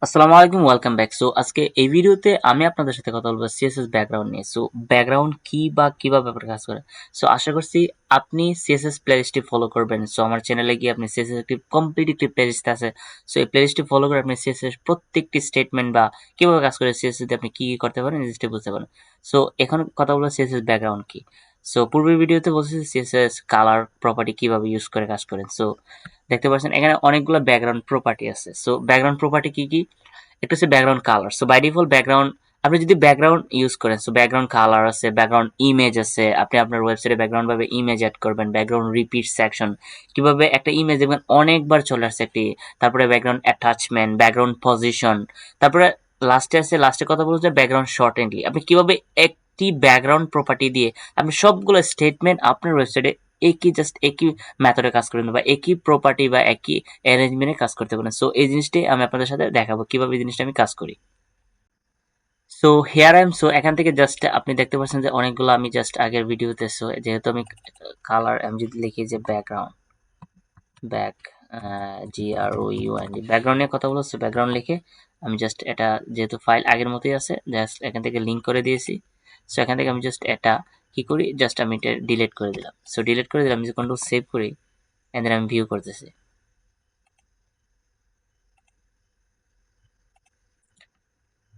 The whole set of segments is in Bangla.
আসসালামু আলাইকুম, ওয়েলকাম ব্যাক। সো আজকে এই ভিডিওতে আমি আপনাদের সাথে কথা বলবো সিএসএস ব্যাকগ্রাউন্ড নিয়ে। সো ব্যাকগ্রাউন্ড কি বা কিভাবে ব্যাপারে কাজ করে। সো আশা করছি আপনি সিএসএস প্লেলিস্টটি ফলো করবেন। সো আমার চ্যানেলে গিয়ে আপনি সিএসএস একটি কমপ্লিট একটি প্লেলিস্ট আছে। সো এই প্লেলিস্টটি ফলো করে আপনি সিএসএস প্রত্যেকটি স্টেটমেন্ট বা কিভাবে কাজ করে সিএসএস দিয়ে আপনি কি কি করতে পারেন জিনিসটি বুঝতে পারেন। সো এখন কথা বলবো সিএসএস ব্যাকগ্রাউন্ড কি। সো পূর্বের ভিডিওতে বলছি সিএসএস কালার প্রপার্টি কিভাবে ইউজ করে কাজ করেন। সো দেখতে পাচ্ছেন এখানে অনেকগুলো ব্যাকগ্রাউন্ড প্রপার্টি আছে। সো ব্যাকগ্রাউন্ড প্রপার্টি কি কি? একটা হচ্ছে background colour. So by default background আপনি যদি ব্যাকগ্রাউন্ড ইউজ করেন, সো ব্যাকগ্রাউন্ড কালার আছে, ব্যাকগ্রাউন্ড ইমেজ আছে। আপনি আপনার ওয়েবসাইটে ব্যাকগ্রাউন্ড ভাবে ইমেজ অ্যাড করবেন, ব্যাকগ্রাউন্ড রিপিট সেকশন, কিভাবে একটা ইমেজ দেখবেন অনেকবার চলে আসছে একটি। তারপরে ব্যাকগ্রাউন্ড অ্যাটাচমেন্ট, ব্যাকগ্রাউন্ড পজিশন, তারপরে লাস্টে কথা বলছে ব্যাকগ্রাউন্ড শর্টেনলি। আপনি কিভাবে একটি ব্যাকগ্রাউন্ড প্রপার্টি দিয়ে আপনি সবগুলো স্টেটমেন্ট আপনার ওয়েবসাইটে একই মেথডে কাজ করবেন বা একই প্রপার্টি বা একই অ্যারেঞ্জমেন্টে কাজ করতে পারেন। সো এই জিনিসটি আমি আপনাদের সাথে দেখাবো কিভাবে এই জিনিসটা আমি কাজ করি। So here I am. So এখান থেকে জাস্ট আপনি দেখতে পাচ্ছেন যে অনেকগুলো আমি জাস্ট আগের ভিডিওতে, সো যেহেতু আমি কালার আমি যদি লিখি যে ব্যাকগ্রাউন্ড ব্যাক GROUND ব্যাকগ্রাউন্ড নিয়ে কথা বলছি, ব্যাকগ্রাউন্ড লিখে আমি জাস্ট এটা যেহেতু ফাইল আগের মতোই আছে জাস্ট এখান থেকে লিঙ্ক করে দিয়েছি। সো এখান থেকে আমি জাস্ট এটা কি করি, জাস্ট আমি এটা ডিলিট করে দিলাম। সো ডিলিট করে দিলাম, যে কন্ট্রোল সেভ করি এন্ড দেন আমি ভিউ করতেছি।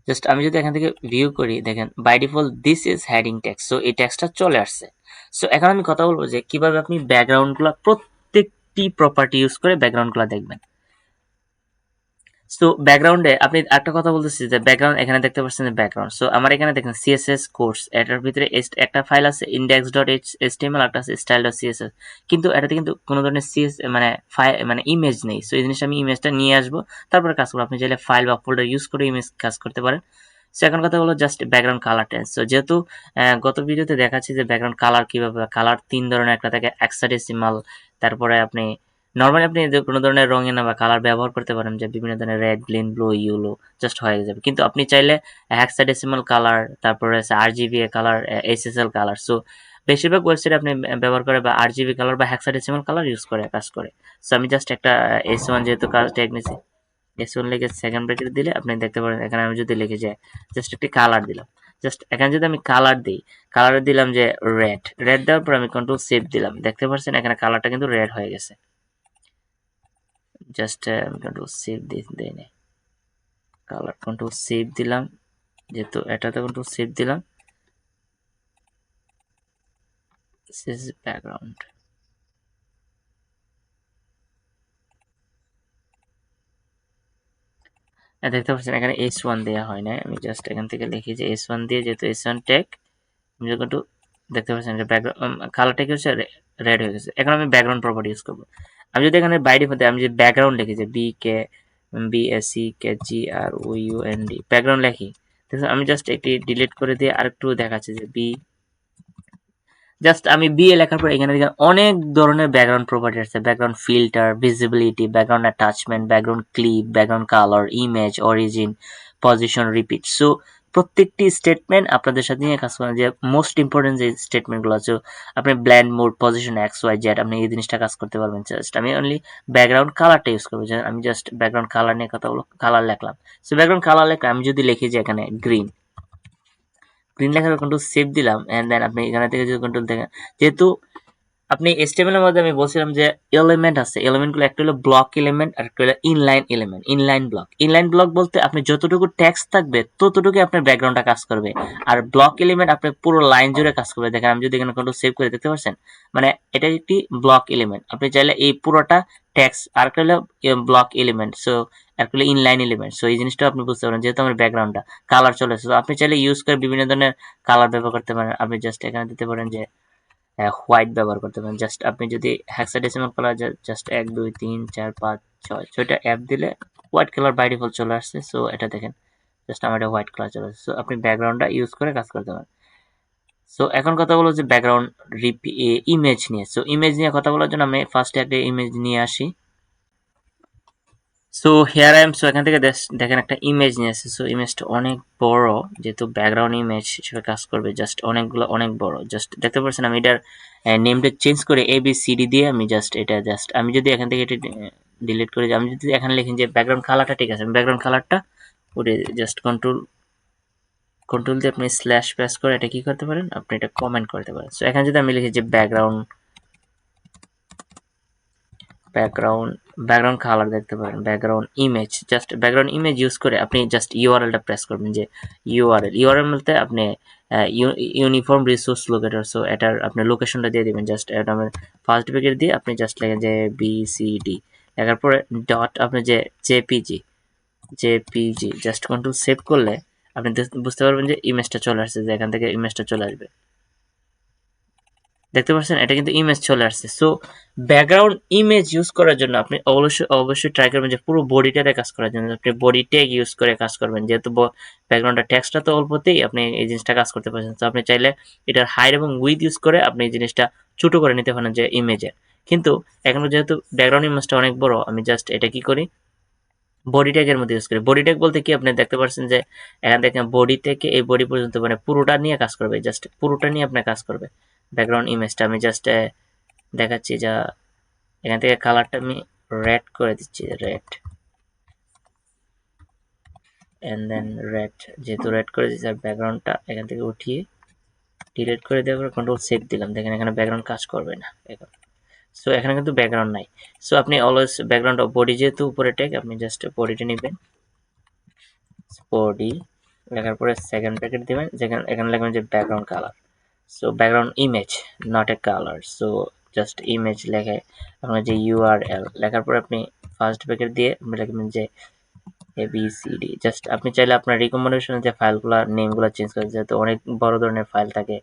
জাস্ট আমি যদি এখান থেকে ভিউ করি, দেখেন by default this is heading text. So এই টেক্সটটা চলে আসছে। সো এখন আমি কথা বলবো যে কিভাবে আপনি ব্যাকগ্রাউন্ডগুলো প্রত্যেকটি প্রপার্টি ইউজ করে ব্যাকগ্রাউন্ডগুলো দেখবেন। সো ব্যাকগ্রাউন্ডে আপনি একটা কথা বলতেছি যে ব্যাকগ্রাউন্ড এখানে দেখতে পাচ্ছেন যে ব্যাকগ্রাউন্ড। সো আমার এখানে দেখেন সিএসএস কোর্স, এটার ভিতরে একটা ফাইল আছে index.html, একটা আছে style.css, কিন্তু এটাতে কিন্তু কোনো ধরনের সিএস মানে ফাইল মানে ইমেজ নেই। সো এই জিনিসটা আমি ইমেজটা নিয়ে আসবো, তারপরে কাজ করবো। আপনি চাইলে ফাইল বা ফোল্ডার ইউজ করে ইমেজ কাজ করতে পারেন। সো এখন কথা হলো just background colour tense. So যেহেতু গত ভিডিওতে দেখাচ্ছি যে ব্যাকগ্রাউন্ড কালার কিভাবে, কালার তিন ধরনের, একটা থাকে হেক্সাডেসিমাল, তারপরে আপনি নরমালি আপনি যে কোনো ধরনের রঙিন বা কালার ব্যবহার করতে পারেন, যে বিভিন্ন ধরনের red, green, blue, yellow just হয়ে যাবে। কিন্তু আপনি চাইলে হেক্সাডেসিমাল কালার, তারপরে আছে RGB colour, SSL colour. So বেশিরভাগ ওয়েবসাইটে আপনি ব্যবহার করে বা আরজিবি কালার বা হেক্সাডেসিমাল কালার ইউজ করে কাজ করে। সো আমি জাস্ট একটা S1 যেহেতু কাজ ট্যাগ নিয়েছি, S1 লিখে সেকেন্ড ব্র্যাকেট দিলে আপনি দেখতে পারেন এখানে আমি যদি লিখে যাই জাস্ট একটি কালার দিলাম। জাস্ট এখানে যদি আমি কালার দিই, কালারে দিলাম যে রেড দেওয়ার পর আমি কন্ট্রোল সেভ দিলাম, দেখতে পাচ্ছেন এখানে কালারটা কিন্তু রেড হয়ে গেছে। জাস্ট আমি কন্ট্রোল সেভ দেই নাই, কালার কন্ট্রোল সেভ দিলাম, যেহেতু এটাতে কন্ট্রোল সেভ দিলাম। This is background. দেখতে পাচ্ছেন এখানে S1 দেওয়া হয় না, আমি জাস্ট এখান থেকে লিখি যে S1 দিয়ে, যেহেতু S1 ট্যাগ আমি যখন একটু দেখতে পাচ্ছেন যে ব্যাকগ্রাউন্ড কালারটা কি হচ্ছে, রেড হয়ে গেছে। এখন আমি ব্যাকগ্রাউন্ড প্রপার্টি ইউজ করবো। আমি যদি এখানে বাইরে হতে আমি যে ব্যাকগ্রাউন্ড লিখি যে BACKGROUND ব্যাকগ্রাউন্ড লিখি, আমি জাস্ট একটি ডিলিট করে দিয়ে আরেকটু দেখাচ্ছি যে জাস্ট আমি বিএ লেখার পর এখানে দেখেন অনেক ধরনের ব্যাকগ্রাউন্ড প্রপার্টি আছে। Background filter, visibility, background attachment, background clip, background colour, image, origin, position, repeat. So প্রত্যেকটি স্টেটমেন্ট আপনাদের সাথে নিয়ে কাজ করেন, যে মোস্ট ইম্পর্টেন্ট যে স্টেটমেন্টগুলো আছে আপনি ব্ল্যান্ড মোড, পজিশন, XYZ, আপনি এই জিনিসটা কাজ করতে পারবেন। জাস্ট আমি অনলি ব্যাকগ্রাউন্ড কালারটা ইউজ করবো। আমি জাস্ট ব্যাকগ্রাউন্ড কালার নিয়ে কথা বলবো, কালার লিখলাম। সো ব্যাকগ্রাউন্ড কালার লেখা আমি যদি লিখি যে এখানে গ্রিন লেখার কন্ট্রোল সেভ দিলাম এন্ড দেন আপনি এখানে থেকে যদি কন্ট্রোল দেখেন, যেহেতু আপনি HTML এর মধ্যে আমি বলছিলাম যে এলিমেন্ট আছে, এলিমেন্টগুলো একটা হলো ব্লক এলিমেন্ট আর একটা হলো ইনলাইন এলিমেন্ট। ইনলাইন ব্লক বলতে আপনি যতটুকু টেক্সট থাকবে ততটুকুই আপনার ব্যাকগ্রাউন্ডটা কাজ করবে, আর ব্লক এলিমেন্ট আপনি পুরো লাইন জুড়ে কাজ করবে। দেখেন আমি যদি এখানে কন্ট্রোল সেভ করে দেখতে পাচ্ছেন, মানে এটা একটি ব্লক এলিমেন্ট। আপনি চাইলে এই পুরোটা টেক্সট, আর একটা হলো ব্লক এলিমেন্ট, সো একটা হলো ইনলাইন এলিমেন্ট। সো এই জিনিসটা আপনি বুঝতে পারেন, যেহেতু আমার ব্যাকগ্রাউন্ডটা কালার চলে আসছে, আপনি চাইলে ইউজ করে বিভিন্ন ধরনের কালার ব্যবহার করতে পারেন। আপনি জাস্ট এখানে দিতে পারেন যে হোয়াইট ব্যবহার করতে পারেন। জাস্ট আপনি যদি হেক্সাডেসিমাল কালার জাস্ট 1 2 3 4 5 6 ছয়টা অ্যাপ দিলে হোয়াইট কালার বাই ডিফল্ট চলে আসছে। সো এটা দেখেন জাস্ট আমার এটা হোয়াইট কালার চলে আসছে। সো আপনি ব্যাকগ্রাউন্ডটা ইউজ করে কাজ করতে পারেন। সো এখন কথা বলো যে ব্যাকগ্রাউন্ড ইমেজ নিয়ে। সো ইমেজ নিয়ে কথা বলার জন্য আমি ফার্স্টে একটা ইমেজ নিয়ে আসি। So here I am. So এখান থেকে দেখেন একটা ইমেজ নিয়ে আসছে। সো ইমেজটা অনেক বড়, যেহেতু ব্যাকগ্রাউন্ড ইমেজ হিসেবে কাজ করবে, জাস্ট অনেক বড়। জাস্ট দেখতে পাচ্ছেন আমি এটার নেমটা চেঞ্জ করে ABCD দিয়ে আমি জাস্ট এটা জাস্ট আমি যদি এখান থেকে এটা ডিলিট করে, আমি যদি এখানে লিখি যে ব্যাকগ্রাউন্ড কালারটা ঠিক আছে, ব্যাকগ্রাউন্ড কালারটা ওটা জাস্ট কন্ট্রোল দিয়ে আপনি স্ল্যাশ প্রেস করে এটা কি করতে পারেন, আপনি এটা কমেন্ট করতে পারেন। সো এখানে যদি আমি লিখি যে ব্যাকগ্রাউন্ড কালার দেখতে পারেন, background image, just background image use করে আপনি জাস্ট ইউআরএলটা প্রেস করবেন, যে ইউআরএল বলতে আপনি ইউনিফর্ম রিসোর্স লোকেটর। সো এটার আপনি লোকেশনটা দিয়ে দিবেন, জাস্ট এটা আমি ফার্স্ট ব্র্যাকেট দিয়ে আপনি জাস্ট লেখেন যে বিসিডি, লেখার পরে ডট আপনি যে জেপিজি জাস্ট কন্ট্রোল সেভ করলে আপনি বুঝতে পারবেন যে ইমেজটা চলে আসছে, যে এখান থেকে ইমেজটা চলে আসবে। দেখতে পাচ্ছেন এটা কিন্তু ইমেজ চলে আসছে। সো ব্যাকগ্রাউন্ড ইমেজ ইউজ করার জন্য আপনি অবশ্যই ট্রাই করবেন যে পুরো বডিটাতে কাজ করার জন্য আপনি বডি ট্যাগ ইউজ করে কাজ করবেন, যেহেতু ব্যাকগ্রাউন্ডের টেক্সটটা তো অল্পতেই আপনি এই জিনিসটা কাজ করতে পারছেন। তো আপনি চাইলে এটার হাইট এবং উইথ ইউজ করে আপনি এই জিনিসটা ছোট করে নিতে পারেন যে ইমেজে। কিন্তু এখন যেহেতু ব্যাকগ্রাউন্ড ইমেজটা অনেক বড়, আমি জাস্ট এটা কি করি, বডি ট্যাগের মধ্যে ইউজ করি। বডি ট্যাগ বলতে কি, আপনি দেখতে পাচ্ছেন যে এখান থেকে বডি থেকে এই বডি পর্যন্ত মানে পুরোটা নিয়ে কাজ করবে, জাস্ট পুরোটা নিয়ে আপনার কাজ করবে ব্যাকগ্রাউন্ড ইমেজটা। আমি জাস্ট দেখাচ্ছি যা, এখান থেকে কালারটা আমি রেড করে দিচ্ছি, রেড এন্ড দেন রেড, যেহেতু রেড করে দিচ্ছি আর ব্যাকগ্রাউন্ডটা এখান থেকে উঠিয়ে ডিলিট করে দেওয়ার পর কন্ট্রোল সেভ দিলাম, দেখেন এখানে ব্যাকগ্রাউন্ড কাজ করবে না এখন। সো এখানে কিন্তু ব্যাকগ্রাউন্ড নাই। সো আপনি অলওয়েজ ব্যাকগ্রাউন্ড বডি যেহেতু উপরে ট্যাগ, আপনি জাস্ট বডিটা নেবেন, বডি লেখার পরে সেকেন্ড ব্র্যাকেট দিবেন, যেখানে এখানে লিখবেন যে background colour. So background image not a colour. So just image লেখে আপনার যে ইউআরএল লেখার পরে আপনি ফার্স্ট ব্র্যাকেট দিয়ে আপনি লিখবেন যে এবিসিডি। জাস্ট আপনি চাইলে আপনার রিকমেন্ডেশনের যে ফাইলগুলো নেমগুলো চেঞ্জ করে, যেহেতু অনেক বড় ধরনের ফাইল থাকে।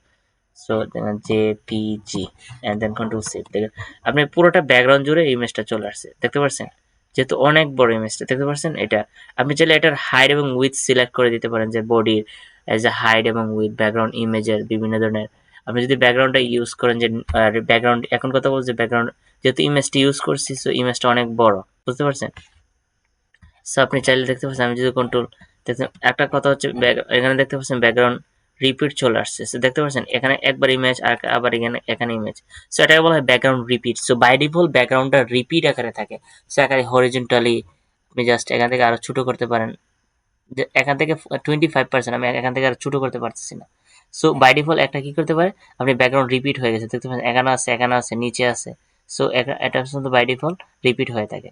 So JPG and then control save, দেখেন আপনি পুরোটা ব্যাকগ্রাউন্ড জুড়ে ইমেজটা চলে আসছে, দেখতে পাচ্ছেন, যেহেতু অনেক বড় ইমেজটা দেখতে পাচ্ছেন। এটা আপনি চাইলে এটার হাইড এবং উইথ সিলেক্ট করে দিতে পারেন, যে বডির এজ এ হাইড এবং উইথ ব্যাকগ্রাউন্ড ইমেজের বিভিন্ন ধরনের। আপনি যদি ব্যাকগ্রাউন্ডটা ইউজ করেন, যে ব্যাকগ্রাউন্ড এখন কথা বলছি, ব্যাকগ্রাউন্ড যেহেতু ইমেজটা ইউজ করছি, সো ইমেজটা অনেক বড়, বুঝতে পারছেন। সো আপনি চাইলে দেখতে পাচ্ছেন, আমি যদি কন্ট্রোল দেখতে, একটা কথা হচ্ছে এখানে দেখতে পাচ্ছেন ব্যাকগ্রাউন্ড রিপিট চলে আসছে। সো দেখতে পাচ্ছেন এখানে একবার ইমেজ আর আবার এখানে ইমেজ। সো এটাকে বলা হয় background repeat. So by default ব্যাকগ্রাউন্ডটা রিপিট আকারে থাকে। সো এখানে হরিজন্টালি আপনি জাস্ট এখান থেকে আরো ছোট করতে পারেন, যে এখান থেকে 25%, আমি এখান থেকে আরো ছোট করতে পারতেছি না। সো বাই ডিফল্ট একটা কি করতে পারে, আপনি ব্যাকগ্রাউন্ড রিপিট হয়ে গেছে, দেখতে পাচ্ছেন এখানে আছে নিচে আছে। সো এটা কিন্তু বাই ডিফল্ট রিপিট হয়ে থাকে।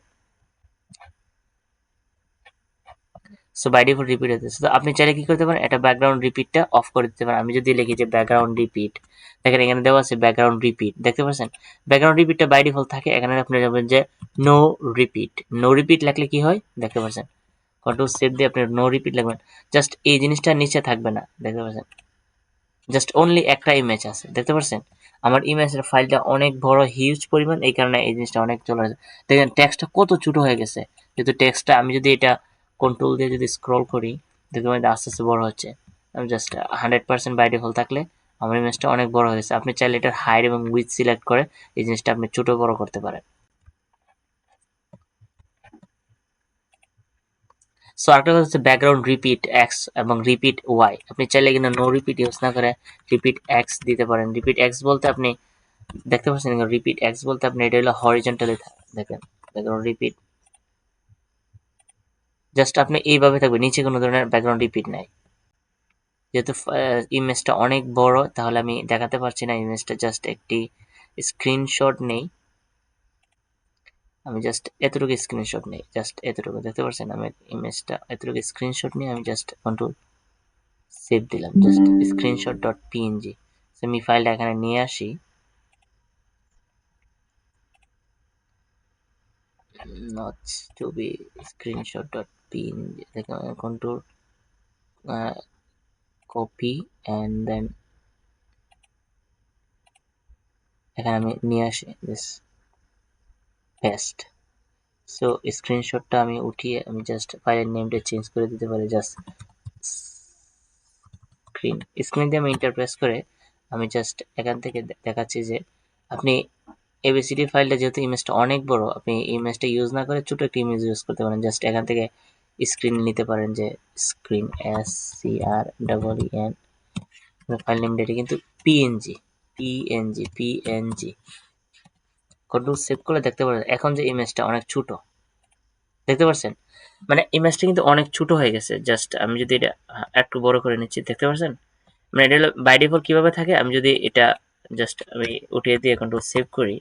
সো বাই ডিফল্ট রিপিট হতেছে। তো আপনি চাইলে কি করতে পারেন, এটা ব্যাকগ্রাউন্ড রিপিটটা অফ করে দিতে পারেন। আমি যদি লিখি যে ব্যাকগ্রাউন্ড রিপিট, দেখেন এখানে দেওয়া আছে ব্যাকগ্রাউন্ড রিপিট, দেখতে পাচ্ছেন ব্যাকগ্রাউন্ড রিপিটটা বাই ডিফল্ট থাকে। এখানে আপনি যাবেন যে নো রিপিট, নো রিপিট লিখলে কি হয় দেখতে পাচ্ছেন, কন্ট্রোল সেভ দিয়ে আপনি নো রিপিট লিখবেন, জাস্ট এই জিনিসটা নিচে থাকবে না, দেখতে পাচ্ছেন, জাস্ট অনলি একটা ইমেজ আছে, দেখতে পাচ্ছেন। আমার ইমেজের ফাইলটা অনেক বড় হিউজ পরিমাণ, এই কারণে এই জিনিসটা অনেক চলে আসে। দেখেন টেক্সটটা কত ছোট হয়ে গেছে, যেহেতু টেক্সটটা আমি যদি এটা কন্ট্রোল দিয়ে যদি স্ক্রল করি, দেখবেন এটা আস্তে আস্তে বড় হচ্ছে। আমি জাস্ট 100% বাই ডিফল্ট থাকলে আমার ইমেজটা অনেক বড় হয়ে গেছে। আপনি চাইলে এটার হাইড এবং উইথ সিলেক্ট করে এই জিনিসটা আপনি ছোট বড় করতে পারেন। সো আরেকটা কথা হচ্ছে ব্যাকগ্রাউন্ড রিপিট এক্স এবং রিপিট ওয়াই। আপনি চাইলে কিন্তু নো রিপিট ইউজ না করে রিপিট এক্স দিতে পারেন। রিপিট এক্স বলতে আপনি দেখতে পাচ্ছেন, রিপিট এক্স বলতে আপনি এটা হলো হরিজন্টালি দেখেন, ব্যাকগ্রাউন্ড রিপিট জাস্ট আপনি এইভাবে থাকবে, নিচে কোনো ধরনের ব্যাকগ্রাউন্ড রিপিট নাই। যেহেতু ইমেজটা অনেক বড়, তাহলে আমি দেখাতে পারছি না ইমেজটা, জাস্ট একটি স্ক্রিনশট নেই। আমি জাস্ট এতটুকু স্ক্রিনশট নেই, জাস্ট এতটুকু, দেখতে পাচ্ছেন আমি ইমেজটা এতটুকু স্ক্রিনশট নিয়ে আমি জাস্ট কন্ট্রোল সেভ দিলাম, জাস্ট স্ক্রিনশট ডট পিএনজি। আমি ফাইলটা এখানে নিয়ে আসি, not to be screenshot dot png, দেখুন কন্ট্রোল কপি এন্ড দেন এখানে আমি নিয়ে আসি দিস পেস্ট। সো স্ক্রিনশটটা আমি উঠিয়ে আমি জাস্ট ফাইলের নেমটা চেঞ্জ করে দিতে পারি, জাস্ট স্ক্রিন দিয়ে আমি ইন্টারপ্রেস করে আমি জাস্ট এখান থেকে দেখাচ্ছি যে আপনি এবিসিডি ফাইলটা যেহেতু ইমেজটা অনেক বড়, আপনি ইমেজটা ইউজ না করে ছোট একটা ইমেজ ইউজ করতে পারেন। জাস্ট এখান থেকে স্ক্রিন নিতে পারেন, যে screen SCREEN, file name data কিন্তু পিএনজি। কন্ট্রোল সেভ করলে দেখতে পারেন এখন যে ইমেজটা অনেক ছোট, দেখতে পাচ্ছেন? মানে ইমেজটা কিন্তু অনেক ছোট হয়ে গেছে। জাস্ট আমি যদি এটা একটু বড় করে নিচ্ছি, দেখতে পাচ্ছেন? মানে এটা হলো বাই ডিফল্ট কিভাবে থাকে, আমি যদি এটা জাস্ট আমি উঠিয়ে দিয়ে কন্ট্রোল সেভ করি,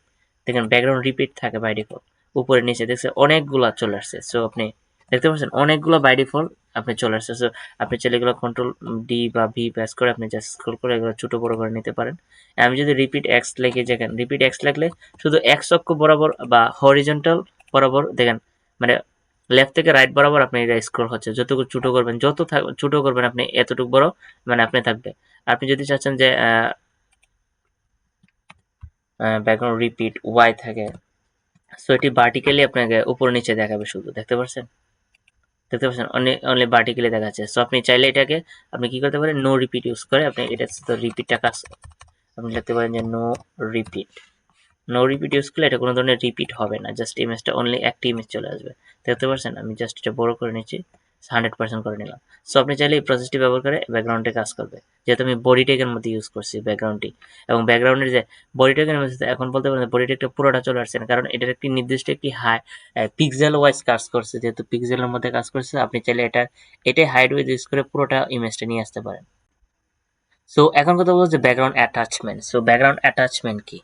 দেখেন ব্যাকগ্রাউন্ড রিপিট থাকে বাই ডিফল্ট, উপরে নিচে দেখছেন অনেকগুলা চলে আসছে। সো আপনি দেখতে পাচ্ছেন অনেকগুলো বাই ডিফল্ট আপনি চলে আসছে। সো আপনি চাইলে এগুলো কন্ট্রোল ডি বা ভি প্রেস করে আপনি জাস্ট স্ক্রল করে এগুলো ছোট বড় করে নিতে পারেন। আমি যদি রিপিট এক্স লিখে, দেখেন রিপিট এক্স লাগলে শুধু এক্স অক্ষ বরাবর বা হরিজন্টাল বরাবর দেখেন, মানে লেফট থেকে রাইট বরাবর আপনি এটা স্ক্রল হচ্ছে। যতটুকু ছোট করবেন, যত ছোট করবেন আপনি এতটুকু বড় মানে আপনি থাকবে। আপনি যদি চাচ্ছেন যে ব্যাকগ্রাউন্ড রিপিট ওয়াই থাকে, সো এটি ভার্টিক্যালি আপনাকে উপর নিচে দেখাবে শুধু, দেখতে পাচ্ছেন? দেখতে পাচ্ছেন অনলি অনলি ভার্টিক্যালি দেখাচ্ছে। সো আপনি চাইলে এটাকে আপনি কি করতে পারেন, নো রিপিট ইউজ করে আপনি এটা তো রিপিটটা কাজ, আপনি লিখতে পারেন যে no repeat. No repeat use করলে এটা কোনো ধরনের রিপিট হবে না, জাস্ট ইমেজটা অনলি একটা ইমেজ চলে আসবে। দেখতে পাচ্ছেন? আমি জাস্ট এটা বড় করে নিচ্ছি, 100% করে নিলাম। সো আপনি চাইলে এই প্রসেসটি ব্যবহার করে ব্যাকগ্রাউন্ডে কাজ করবে, যেহেতু আমি বডি ট্যাগের মধ্যে ইউজ করছি ব্যাকগ্রাউন্ডটি, এবং ব্যাকগ্রাউন্ডের যে বডি ট্যাগের মধ্যে এখন বলতে পারেন বডি ট্যাগটা পুরোটা চলে আসছে না, কারণ এটার একটি নির্দিষ্ট একটি হাই পিক্সেল ওয়াইজ কাজ করছে, যেহেতু পিক্সেলের মধ্যে কাজ করছে আপনি চাইলে এটাই হাইড ওয়াইজ ইউজ করে পুরোটা ইমেজটা নিয়ে আসতে পারেন। সো এখন কথা বলবো যে background attachment. So background attachment কি?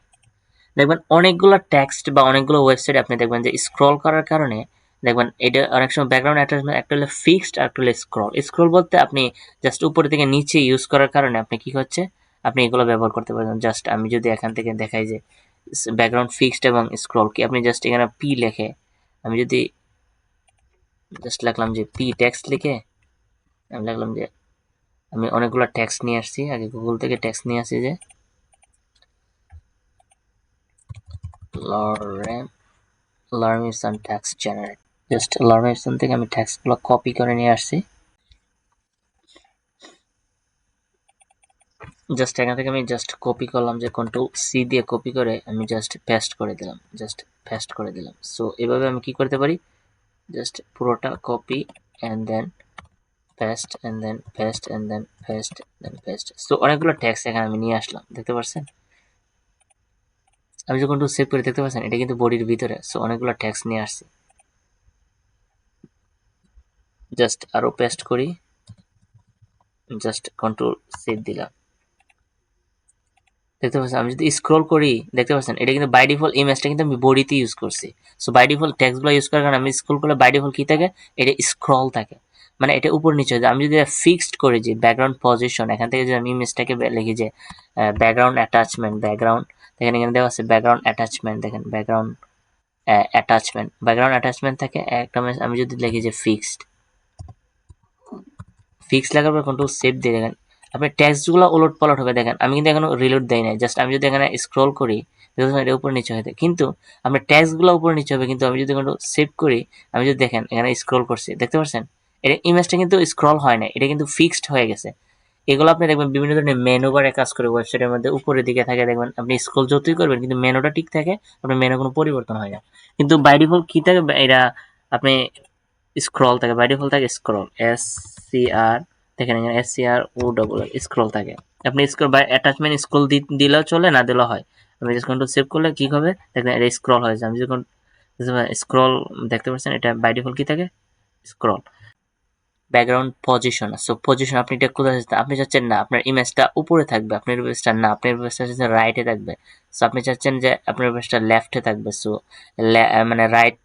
দেখবেন অনেকগুলো টেক্সট বা অনেকগুলো ওয়েবসাইট আপনি দেখবেন যে স্ক্রল করার কারণে দেখবেন এটা অনেক সময় ব্যাকগ্রাউন্ড অ্যাটাচমেন্ট একটা হলো ফিক্সড আর একটা হলো স্ক্রল। স্ক্রল বলতে আপনি জাস্ট উপর থেকে নিচে ইউজ করার কারণে আপনি কি হচ্ছে, আপনি এগুলো ব্যবহার করতে পারেন। জাস্ট আমি যদি এখান থেকে দেখাই যে ব্যাকগ্রাউন্ড ফিক্সড এবং স্ক্রল কি, আপনি জাস্ট এখানে পি লেখে, আমি যদি জাস্ট লিখলাম যে পি টেক্সট লিখে, আমি লিখলাম যে আমি অনেকগুলো টেক্সট নিয়ে আসছি, আগে গুগল থেকে টেক্সট নিয়ে আসি যে লরেন লার্মিসন টেক্সট জেনারেট, জাস্ট লার্মিসন থেকে আমি টেক্সটগুলো কপি করে নিয়ে আসছি। জাস্ট এখান থেকে আমি জাস্ট কপি করলাম, যে কন্ট্রোল সি দিয়ে কপি করে আমি জাস্ট পেস্ট করে দিলাম, জাস্ট পেস্ট করে দিলাম। সো এভাবে আমি কি করতে পারি, জাস্ট পুরোটা copy and then paste and then paste and then paste then paste. So অনেকগুলো টেক্সট এখানে আমি নিয়ে আসলাম, দেখতে পাচ্ছেন? আমি যখন একটু সেভ করে দেখতে পাচ্ছেন এটা কিন্তু বডির ভিতরে। সো অনেকগুলো টেক্সট নিয়ে আসছি, জাস্ট আরো পেস্ট করি, জাস্ট কন্ট্রোল সেভ দিলাম, দেখতে পাচ্ছেন? আমি যদি স্ক্রল করি দেখতে পাচ্ছেন এটা কিন্তু বাই ডিফল্ট ইমেজটা কিন্তু আমি বডিতে ইউজ করছি। সো বাই ডিফল্ট টেক্সটগুলো ইউজ করার কারণে আমি স্ক্রল করলে বাই ডিফল্ট কি থাকে, এটা স্ক্রল থাকে, মানে এটা উপর নিচে হয়ে যায়। আমি যদি ফিক্সড করি যে ব্যাকগ্রাউন্ড পজিশন, এখান থেকে যদি আমি ইমেজটাকে লিখি যে ব্যাকগ্রাউন্ড অ্যাটাচমেন্ট, ব্যাকগ্রাউন্ড দেখেন এখানে দেওয়া আছে ব্যাকগ্রাউন্ড অ্যাটাচমেন্ট, দেখেন ব্যাকগ্রাউন্ড অ্যাটাচমেন্ট থাকে একটা, আমি যদি লিখি যে ফিক্সড, ফিক্স লাগার পর কন্ট্রোল সেভ দিয়ে দেখেন আপনি টেক্সটগুলো ওলট পালট হবে। দেখেন আমি কিন্তু এখনো রিলোড দেই নাই, জাস্ট আমি যদি এখানে স্ক্রল করি দেখুন এটা উপর নিচে হয়ে, কিন্তু আপনার টেক্সটগুলো উপর নিচে হবে। কিন্তু আমি যদি কন্ট্রোল সেভ করি, আমি যদি দেখেন এখানে স্ক্রল করছি, দেখতে পাচ্ছেন এটা ইমেজটা কিন্তু স্ক্রল হয় না, এটা কিন্তু ফিক্সড হয়ে গেছে। এগুলো আপনি দেখবেন বিভিন্ন ধরনের মেনু বারে কাজ করে, ওয়েবসাইটের মধ্যে উপরের দিকে থাকে, দেখবেন আপনি স্ক্রল যতই করবেন কিন্তু মেনুটা ঠিক থাকে, আপনার মেনু কোনো পরিবর্তন হয় না। কিন্তু বাই ডিফল্ট কি থাকে, এটা আপনি স্ক্রল থাকে, বাই ডিফল্ট থাকে স্ক্রল, এস সি আর, দেখেন এখানে এস সি আর ও ডবল স্ক্রল থাকে। আপনি স্ক্রল বাই অ্যাটাচমেন্ট স্ক্রল দিলেও চলে, না দিলেও হয়। আপনি জাস্ট কন্ট্রোল সেভ করলে কি হবে, দেখেন এটা স্ক্রল হয়েছে। আমি যখন স্ক্রল দেখতে পাচ্ছেন এটা বাই ডিফল্ট কি থাকে, scroll. Background position, so position আপনি এটা কোথায় চাচ্ছেন, আপনি চাচ্ছেন না আপনার ইমেজটা উপরে থাকবে, আপনার ইমেজটা না, আপনার ইমেজটা চাচ্ছেন রাইটে থাকবে। সো আপনি চাচ্ছেন যে আপনার ইমেজটা লেফটে থাকবে, সো মানে রাইট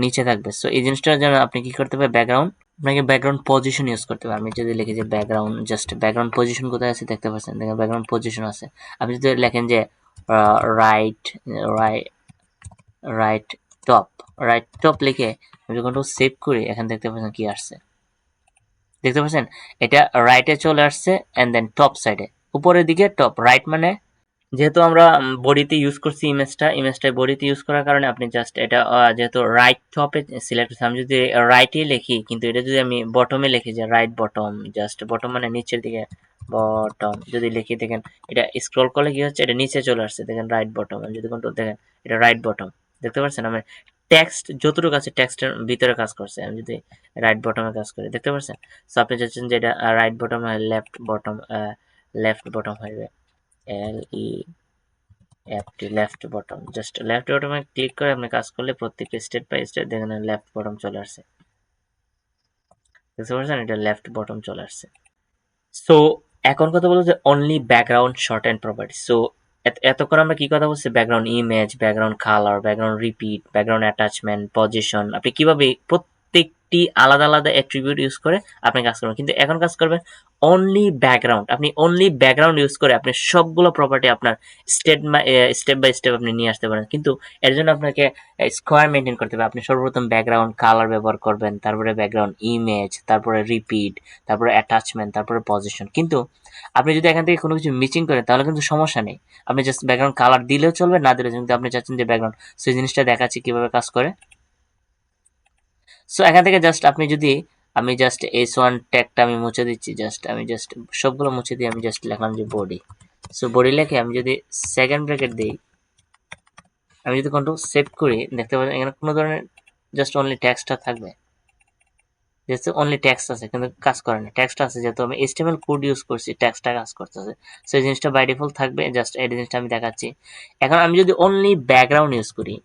নিচে থাকবে। সো এই জিনিসটার জন্য আপনি কি করতে হবে, ব্যাকগ্রাউন্ড আপনাকে ব্যাকগ্রাউন্ড পজিশন ইউজ করতে হবে। আমি যদি লিখি যে ব্যাকগ্রাউন্ড, জাস্ট ব্যাকগ্রাউন্ড পজিশন কোথায় আছে দেখতে পাচ্ছেন, দেখেন ব্যাকগ্রাউন্ড পজিশন আছে। আপনি যদি লেখেন যে right right right top, right top লিখে আমি যখন সেভ করি, এখানে দেখতে পাচ্ছেন কি আসছে, দেখতে পাচ্ছেন এটা রাইটে চলে আসছে এন্ড দেন টপ সাইডে, উপরের দিকে টপ রাইট, মানে যেহেতু আমরা বডিতে ইউজ করছি ইমেজটা বডিতে ইউজ করার কারণে আপনি জাস্ট এটা যেহেতু রাইট টপে সিলেক্ট করছি, আমি যদি রাইটে লিখি কিন্তু এটা যদি আমি বটমে লিখি যে রাইট বটম, জাস্ট বটম মানে নিচের দিকে বটম যদি লিখি, দেখেন এটা স্ক্রল করলে কি হচ্ছে, এটা নিচে চলে আসছে, দেখেন রাইট বটম। আমি যদি কন্ট্রোল দেখেন এটা রাইট বটম, দেখতে পাচ্ছেন আমি টেক্সট যতটুকু আছে টেক্সটের ভিতরে কাজ করছে। আমি যদি রাইট বটমে কাজ করি দেখতে পাচ্ছেন। সো আপনি চাচ্ছেন যে এটা রাইট বটম হয় লেফট বটম, লেফট বটম হবে, এল ই অ্যাপটি লেফট বটম, জাস্ট লেফট বটমে ক্লিক করে আপনি কাজ করলে প্রত্যেকটা স্টেপ বাই স্টেপ দেখেন লেফট বটম চলে আসছে, বুঝতে পারছেন? এটা লেফট বটম চলে আসছে। সো এখন কথা বলবো যে only background short and property. So এতক্ষণ আমরা কি কথা বলছি? Background image, background colour, background repeat, background attachment, position, আপনি কিভাবে প্রত্যেকটি আলাদা আলাদা অ্যাট্রিবিউট ইউজ করে আপনি কাজ করবেন। কিন্তু এখন কাজ করবেন অনলি ব্যাকগ্রাউন্ড। আপনি অনলি ব্যাকগ্রাউন্ড ইউজ করে আপনি সবগুলো প্রপার্টি আপনার স্টেপ বাই স্টেপ আপনি নিয়ে আসতে পারেন। কিন্তু এর জন্য আপনাকে স্কোয়ার মেনটেন করতে হবে। আপনি সর্বপ্রথম ব্যাকগ্রাউন্ড কালার ব্যবহার করবেন, তারপরে ব্যাকগ্রাউন্ড ইমেজ, তারপরে রিপিট, তারপরে অ্যাটাচমেন্ট, তারপরে পজিশন। কিন্তু আপনি যদি এখান থেকে কোনো কিছু মিসিং করেন তাহলে কিন্তু সমস্যা নেই, আপনি জাস্ট ব্যাকগ্রাউন্ড কালার দিলেও চলবে, না দিলেও, কিন্তু আপনি চাচ্ছেন যে ব্যাকগ্রাউন্ড, সেই জিনিসটা দেখাচ্ছি কিভাবে কাজ করে। সো এখান থেকে জাস্ট আপনি যদি, আমি জাস্ট S1 ট্যাগটা আমি মুছে দিচ্ছি, জাস্ট সবগুলো মুছে দিয়ে আমি জাস্ট লিখলাম যে বডি। সো বডি লিখে আমি যদি সেকেন্ড ব্র্যাকেট দিই, আমি যদি কন্ট্রোল সেভ করি, দেখতে পাচ্ছেন এখানে কোনো ধরনের জাস্ট অনলি টেক্সটটা থাকবে, যেহেতু অনলি টেক্সট আছে কিন্তু কাজ করে না। টেক্সট আছে যেহেতু আমি HTML কোড ইউজ করছি, টেক্সটটা কাজ করতেছে। সো এই জিনিসটা বাই ডিফল্ট থাকবে, জাস্ট এই জিনিসটা আমি দেখাচ্ছি। এখন আমি যদি অনলি ব্যাকগ্রাউন্ড ইউজ করি,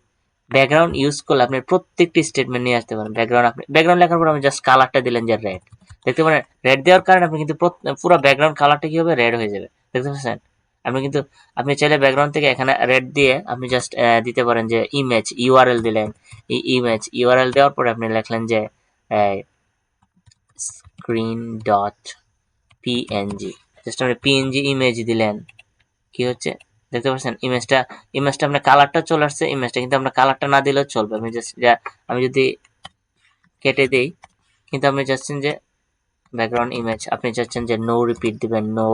ব্যাকগ্রাউন্ড ইউজ করলে আপনি প্রত্যেকটি স্টেটমেন্ট নিয়ে আসতে পারেন। ব্যাকগ্রাউন্ড, আপনি ব্যাকগ্রাউন্ড লেখার পর আমি জাস্ট কালারটা দিলেন যে রেড, দেখতে পারেন রেড দেওয়ার কারণে আপনি কিন্তু পুরো ব্যাকগ্রাউন্ড কালারটা কি হবে? রেড হয়ে যাবে, দেখতে পাচ্ছেন? আপনি কিন্তু, আপনি চাইলে ব্যাকগ্রাউন্ড থেকে এখানে রেড দিয়ে আপনি জাস্ট দিতে পারেন যে ইমেজ ইউআরএল দিলেন। এই ইমেজ ইউআরএল দেওয়ার পরে আপনি লিখলেন যে স্ক্রিন ডট পিএনজি, জাস্ট আপনি পিএনজি ইমেজ দিলেন, কি হচ্ছে দেখতে পাচ্ছেন? ইমেজটা আপনার কালারটা চলে আসছে ইমেজটা, কিন্তু আপনার কালারটা না দিলেও চলবে। আমি জাস্ট, আমি যদি কেটে দেই, কিন্তু আপনি চাচ্ছেন যে ব্যাকগ্রাউন্ড ইমেজ, আপনি চাচ্ছেন যে নো রিপিট দিবেন, নো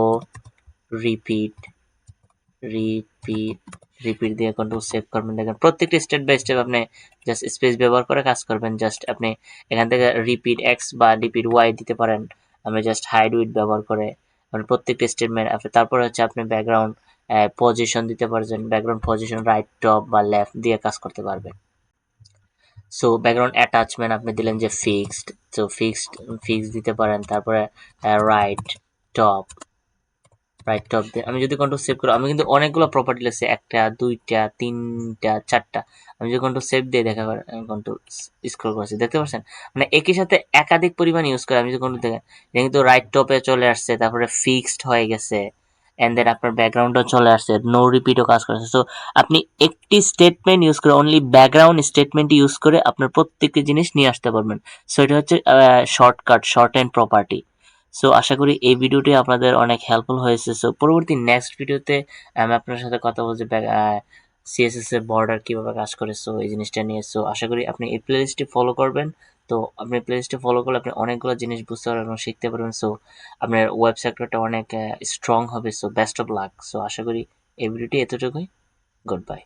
রিপিট, রিপিট, রিপিট দিয়ে কন্ট্রোল সেভ করবেন। দেখেন প্রত্যেকটি স্টেপ বাই স্টেপ আপনি জাস্ট স্পেস ব্যবহার করে কাজ করবেন। জাস্ট আপনি এখান থেকে রিপিট এক্স বা রিপিট ওয়াই দিতে পারেন, আমি জাস্ট হাইড উইথ ব্যবহার করে আপনি প্রত্যেকটি স্টেটমেন্ট আপনি, তারপর হচ্ছে আপনি ব্যাকগ্রাউন্ড পজিশন দিতে পারছেন, ব্যাকগ্রাউন্ড পজিশন রাইট টপ বা লেফট দিয়ে কাজ করতে পারবেন। সো ব্যাকগ্রাউন্ড অ্যাটাচমেন্ট আপনি দিলেন যে ফিক্সড, সো ফিক্সড দিতে পারেন, তারপরে রাইট টপ, রাইট টপ দিয়ে আমি যদি কন্ট্রোল সেভ করি, আমি কিন্তু অনেকগুলো প্রপার্টি লিখছি, একটা দুইটা তিনটা চারটা। আমি যদি কন্ট্রোল সেভ দিয়ে দেখা করে, আমি কন্ট্রোল স্ক্রল করছি, দেখতে পাচ্ছেন মানে একই সাথে একাধিক পরিমাণ ইউজ করে। আমি যদি কন্ট্রোল দেখেন কিন্তু রাইট টপে চলে আসছে, তারপরে ফিক্সড হয়ে গেছে, এন্ড দেন আপনার ব্যাকগ্রাউন্ডও চলে আসছে, নো রিপিটও কাজ করেছে। সো আপনি একটি স্টেটমেন্ট ইউজ করে, অনলি ব্যাকগ্রাউন্ড স্টেটমেন্ট ইউজ করে আপনার প্রত্যেকটি জিনিস নিয়ে আসতে পারবেন। সো এটা হচ্ছে shortcut, short and property. So আশা করি এই ভিডিওটি আপনাদের অনেক হেল্পফুল হয়েছে। সো পরবর্তী নেক্সট ভিডিওতে আমি আপনার সাথে কথা বলছি সিএসএস এর বর্ডার কিভাবে কাজ করে, সো এই জিনিসটা নিয়ে। সো আশা করি আপনি এই প্লেলিস্টটি ফলো করবেন। তো আপনি প্লেলিস্টটি ফলো করলে আপনি অনেকগুলো জিনিস বুঝতে পারবেন এবং শিখতে পারবেন। সো আপনার ওয়েবসাইটটা অনেক স্ট্রং হবে। So best of luck. So আশা করি এই ভিডিওটি এতটুকুই। Good bye.